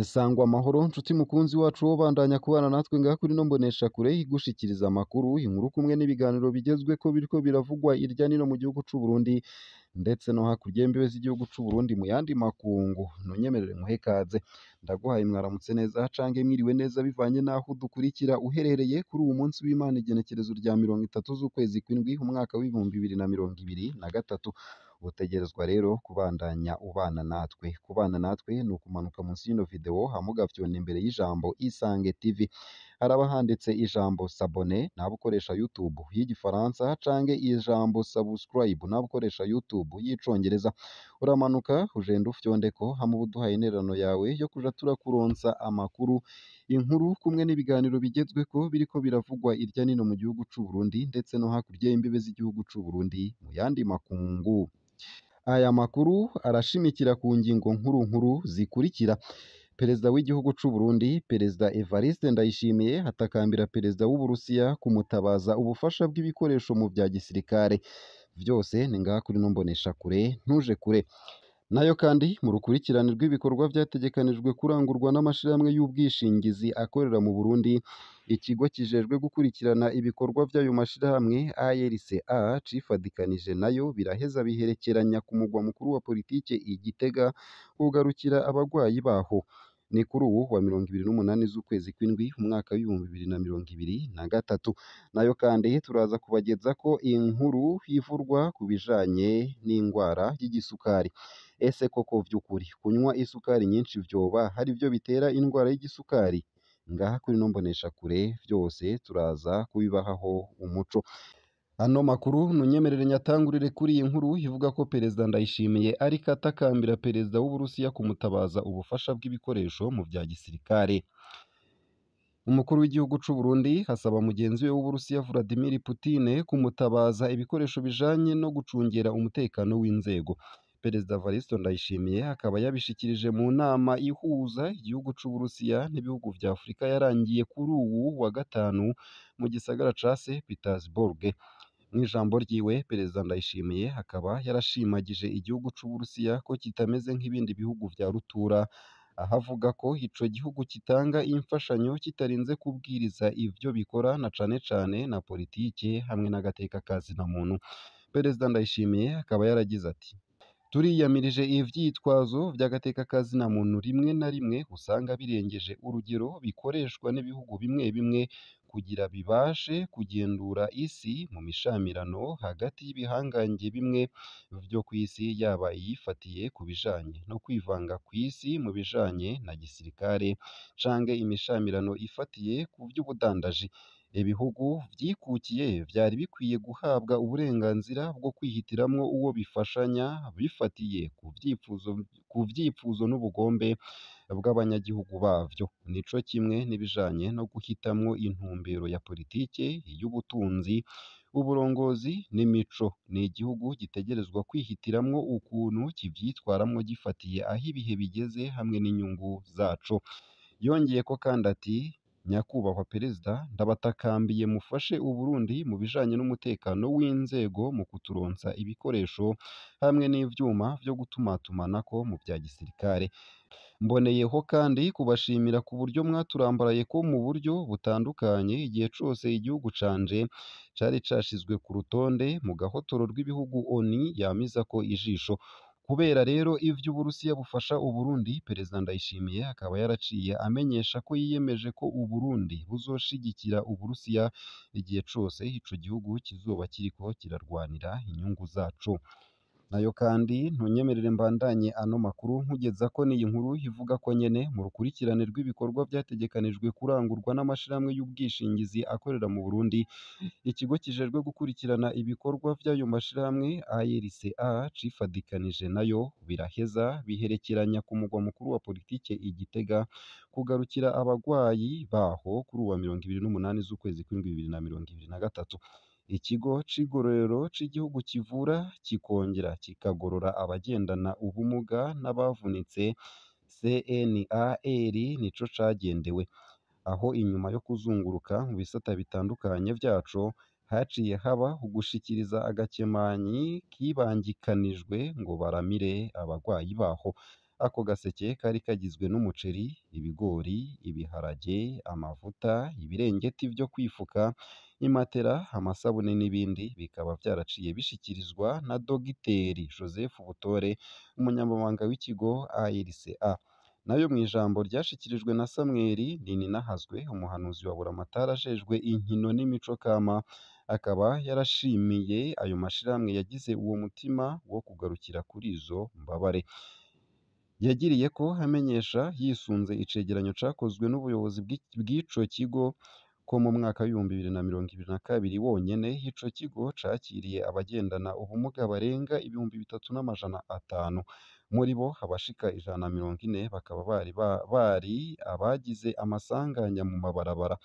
Sangwa amahoro nshuti mukunzi wacu wo bandanya kubana natwe ngaha kuri no mbonesha kure igushikiriza amakuru inkuru kumwe n'ibiganiro bigezweko biriko biravugwa irya nino mu gihugu c'u Burundi ndetse no hakurya y'imbibe z'igihugu c'u Burundi mu yandi makungu ntunyemerere muhe kaze ndaguhaye mwaramutse neza cange mwiriwe neza bivanye naho dukurikira uherereye kuri uwu munsi w'Imana igenekerezo rya 30 z'ukwezi kw'indwi umwaka w'ibihumbi 2023 utegerezwa rero kubandanya ubana natwe kubana natwe ni ukumanuka munsi y'ino video hamugafyona imbere y'ijambo Isange TV haraba handitse ijambo s'abonner nabo ukoresha YouTube y'igifaransa cange ijambo subscribe nabo ukoresha YouTube y'icongereza uramanuka ugenda ufyondeko hama uduhaye intererano yawe yo kuja turakuronsa amakuru inkuru kumwe n'ibiganiro bigezweko biriko biravugwa irya nino mu gihugu c'u Burundi ndetse no hakurya y'imbibe z'igihugu c'u Burundi mu yandi makungu. Aya makuru arashimikira ku ngingo nkuru zikurikira. Perezida w'igihugu c'u Burundi, Perezida Evariste Ndayishimiye hatakambira Perezida w'Uburusiya kumutabaza ubufasha bw'ibikoresho mu vya gisirikare. Vyose ni ngaha kuri no mbonesha kure ntuje kure. Nayo kandi mu rukurikirane rw'ibikorwa vyategekanijwe kurangurwa n'amashirahamwe y'ubwishingizi akorera mu Burundi, ikigo kijejwe gukurikirana ibikorwa vy'ayo mashirahamwe ARCA cifadikanije nayo biraheza biherekeranya ku mugwa mukuru wa politike i Gitega kugarukira abagwayi baho. Ni kuri uwu wa 28 z'ukwezi kw'indwi umwaka w'ibihumbi 2023 nayo kandi turaza kubagezako inkuru ivurwa ku bijanye n'ingwara y'igisukari. Ese koko vy'ukuri kunywa isukari nyinshi vyoba hari vyo bitera indwara y'igisukari? Ngaha kuri no mbonesha kure vyose turaza kubibahaho umuco. Ano makuru nunyemerere nyatangurire kuri iyi nkuru ivuga ko Perezida Ndayishimiye ariko atakambira Perezida w'Uburusiya kumutabaza ubufasha bw'ibikoresho mu vya gisirikare. Umukuru w'igihugu c'u Burundi hasaba mugenzi we w'Uburusiya Vladimir Putin kumutabaza ibikoresho bijanye no gucungera umutekano w'inzego. Perezida Evariste Ndayishimiye akaba yabishikirije mu nama ihuza igihugu c'u Burusiya n'ibihugu vya Afurika yarangiye kuri uwu wa gatanu mu gisagara ca St Petersburg. Mw'ijambo ryiwe Perezida Ndayishimiye akaba yarashimagije igihugu c'u Burusiya ko kitameze nk'ibindi bihugu vya rutura aho avuga ko ico gihugu kitanga imfashanyo kitarinze kubwiriza ivyo bikora na cane cane na politike hamwe n'agateka ka zina muntu. Perezida Ndayishimiye akaba yaragize ati turiyamirije ivyitwazo vy'agateka ka zina muntu rimwe na rimwe usanga birengeje urugero bikoreshwa n'ibihugu bimwe bimwe kugira bibashe kugendura isi mu mishamirano hagati y'ibihangange bimwe vyo kw'isi yaba iyifatiye ku bijanye no kwivanga kw'isi mu bijanye na gisirikare canke imishamirano ifatiye ku vy'ubudandaji. Ibihugu vyikukiye vyari bikwiye guhabwa uburenganzira bwo kwihitiramwo uwo bifashanya bifatiye ku vyipfuzo n'ubugombe bw'abanyagihugu bavyo. Nico kimwe n'ibijanye no guhitamwo intumbero ya politike, y'ubutunzi, uburongozi n'imico. Ni igihugu gitegerezwa kwihitiramwo ukuntu kivyitwaramwo gifatiye aho ibihe bigeze hamwe n'inyungu zaco. Yongeyeko kandi ati Nyakubahwa Perezida ndabatakambiye mufashe Uburundi mu bijanye n'umutekano w'inzego mu kuturonsa ibikoresho hamwe n'ivyuma vyo gutumatumanako mu vya gisirikare. Mboneyeho kandi kubashimira ku buryo mwaturambaraye ko mu buryo butandukanye igihe cose igihugu canje cari cashizwe ku rutonde mu gahotoro rw'ibihugu ONU yamizako ijisho. Kubera rero ivyo Uburusiya bufasha Uburundi, Perezida Ndayishimiye akaba yaraciye amenyesha ko yiyemeje ko Uburundi buzoshigikira Uburusiya igihe cose ico gihugu kizoba kiriko kirarwanira inyungu zaco. Nayo kandi ntunyemerere mbandanye ano makuru nkugezako n'iyi nkuru ivuga ko nyene mu rukurikirane rw'ibikorwa vyategekanijwe kurangurwa n'amashirahamwe y'ubwishingizi akorera mu Burundi, ikigo kijejwe gukurikirana ibikorwa vy'ayo mashirahamwe ARCA cifadikanije nayo biraheza biherekeranya ku mugwa mukuru wa politike i Gitega kugarukira abagwayi baho kuri uwa 28 z'ukwezi kw'indwi 2023. Ikigo c'igororero c'igihugu kivura kikongera kikagorora abagendana ubumuga n'abavunitse CNAR nico cagendewe. Aho inyuma yo kuzunguruka mu bisata bitandukanye vyaco haciye haba ugushikiriza agakemanyi kibangikanijwe ngo baramire abagwayi baho. Ako gaseke kari kagizwe n'umuceri, ibigori, ibiharage, amavuta, ibirengeti vyo kwifuka, imatera, amasabune n'ibindi, bikaba vyaraciye bishikirizwa na Dogiteri Joseph Butore, umunyamabanga w'ikigo ARCA. Nayo mw'ijambo ryashikirijwe na Samweli Nininahazwe, umuhanuzi wa Buramatari ajejwe inkino n'imico kama, akaba yarashimiye ayo mashirahamwe yagize uwo mutima wo kugarukira kuri izo mbabare. Yagiriye ko amenyesha yisunze icegeranyo cakozwe n'ubuyobozi bw'ico kigo ko mu mwaka w'ibihumbi bibiri na mirongo ibiri na kabiri wonyene ico kigo cakiriye abagendana ubumuga barenga 3,500. Muri bo abashika 140 bakaba bari abagize amasanganya mu mabarabara.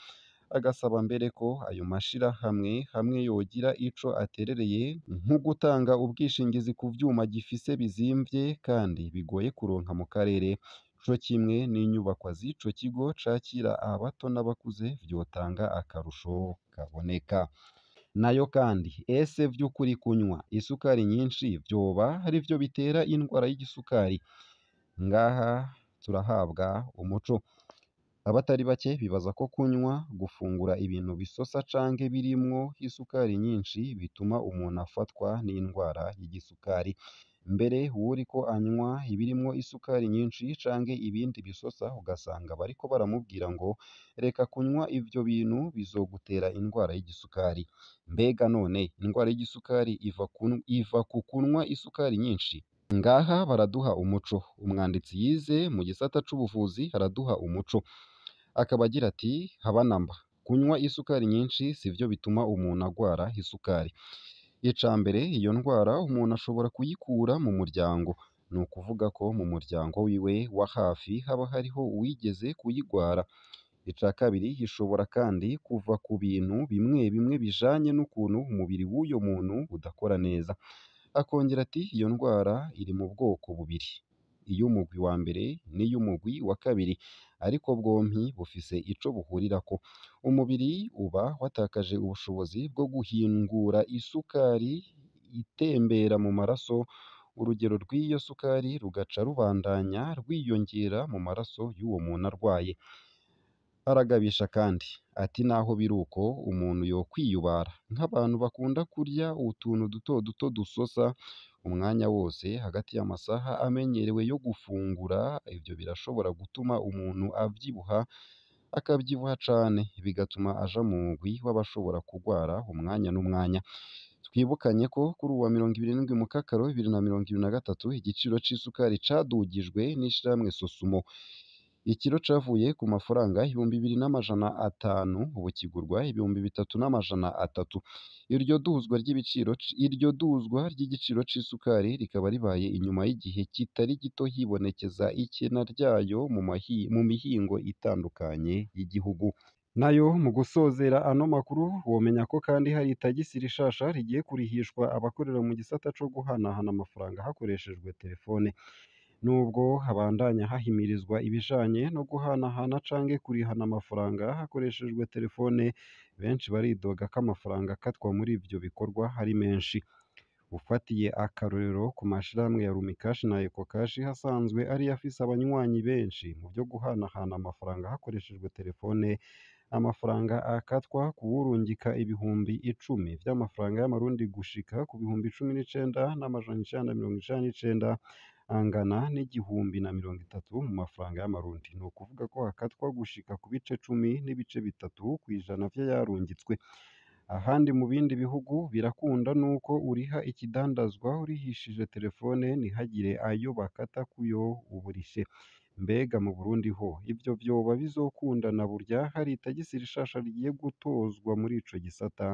Agasaba mbere ko ayo mashirahamwe hamwe yogira ico aterereye nko gutanga ubwishingizi ku vyuma gifise bizimvye kandi bigoye kuronka mu karere, co kimwe n'inyubakwa z'ico kigo cakira abato n'abakuze vyotanga akarusho kaboneka. Nayo kandi ese vy'ukuri kunywa isukari nyinshi vyoba arivyo bitera indwara y'igisukari? Ngaha turahabwa umuco. Abatari bake bibaza ko kunywa, gufungura ibintu bisosa canke birimwo isukari nyinshi bituma umuntu afatwa n'indwara y'igisukari. Mbere uwuriko anywa ibirimwo isukari nyinshi canke ibindi bisosa ugasanga bariko baramubwira ngo reka kunywa ivyo bintu bizogutera indwara y'igisukari. Mbega none indwara y'igisukari iva ku kunywa isukari nyinshi? Ngaha baraduha umuco. Umwanditsi yize mu gisata c'ubuvuzi araduha umuco. Akaba agira ati haba namba kunywa isukari nyinshi sivyo bituma umuntu agwara isukari. Ica mbere iyo ndwara umuntu ashobora kuyikura mu muryango. Ni ukuvuga ko mu muryango wiwe wa hafi haba hariho uwigeze kuyigwara. Ica kabiri ishobora kandi kuva ku bintu bimwe bimwe bijanye n'ukuntu umubiri w'uyo muntu udakora neza. Akongera ati iyo ndwara iri mu bwoko bubiri, iy'umugwi wa mbere n'iy'umugwi wa kabiri, ariko bwompi bufise ico buhurirako. Umubiri uba watakaje ubushobozi bwo guhingura isukari itembera mu maraso, urugero rw'iyo sukari rugaca rubandanya rwiyongera mu maraso y'uwo muntu arwaye. Aragabisha kandi ati naho biruko umuntu yokwiyubara nk'abantu bakunda kurya utuntu duto duto dusosa umwanya wose hagati y'amasaha amenyerewe yo gufungura, ivyo birashobora gutuma umuntu avyibuha, akavyibuha cane, bigatuma aja mu mugwi w'abashobora kugwara umwanya n'umwanya. Twibukanye ko kuri uwa 27 Mukakaro 2023 igiciro c'isukari cadugijwe n'ishirahamwe Sosumo. Ikiro cavuye ku mafaranga 2,500 ubu kigurwa 3,300. Iryo duzwa ry'igiciro c'isukari rikaba ribaye inyuma y'igihe kitari gito hibonekeza ikena ryayo mu mihingo itandukanye y'igihugu. Nayo mu gusozera ano makuru womenya ko kandi hari itagisi rishasha rigiye kurihishwa abakorera mu gisata co guhanahana amafaranga hakoreshejwe telefone. Nubwo habandanya hahimirizwa ibijanye no guhanahana canke kurihana amafaranga hakoreshejwe telefone, benshi baridoga ko amafaranga akatwa muri ivyo bikorwa ari menshi. Ufatiye akarorero ku mashirahamwe ya Rumikashi na Ecokashi hasanzwe ariyo afise abanywanyi benshi mu vyo guhanahana amafaranga hakoreshejwe telefone, amafaranga akatwa kuwurungika ibihumbi 10 vy'amafaranga y'amarundi gushika ku bihumbi 19,999 angana n'igihumbi na 30 mu mafaranga y'amarundi. Ni ukuvuga ko hakatwa gushika ku bice 10.3 kw'ijana vy'ayarungitswe. Ahandi mu bindi bihugu birakunda nuko uriha ikidandazwa urihishije telefone ntihagire ayo bakata kuyo uburishe. Mbega mu Burundi ho ivyo vyoba bizokunda na burya hari itagisi rishasha rigiye gutozwa muri ico gisata?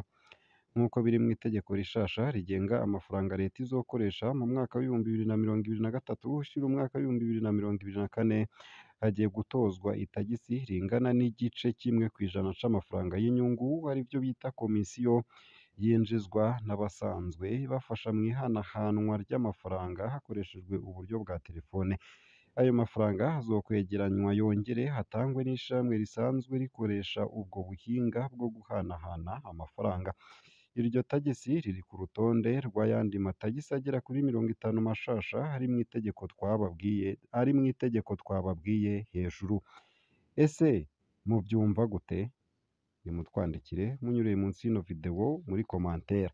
Nk'uko biri mu itegeko rishasha rigenga amafaranga leta izokoresha mu mwaka w'ibihumbi 2023 ushira umwaka w'ibihumbi 2024, hagiye gutozwa itagisi ringana n'igice kimwe kw'ijana c'amafaranga y'inyungu, arivyo bita komisiyo, yinjizwa n'abasanzwe bafasha mu ihanahanwa ry'amafaranga hakoreshejwe uburyo bwa telefone. Ayo mafaranga azokwegeranywa yongere hatangwe n'ishirahamwe risanzwe rikoresha ubwo buhinga bwo guhanahana amafaranga. iryo tagisi riri ku rutonde rw'ayandi matagisi agera kuri 50 mashasha ari mu itegeko twababwiye hejuru. Ese muvyumva gute? Nimutwandikire munyuriye munsi y'ino video muri commentaire.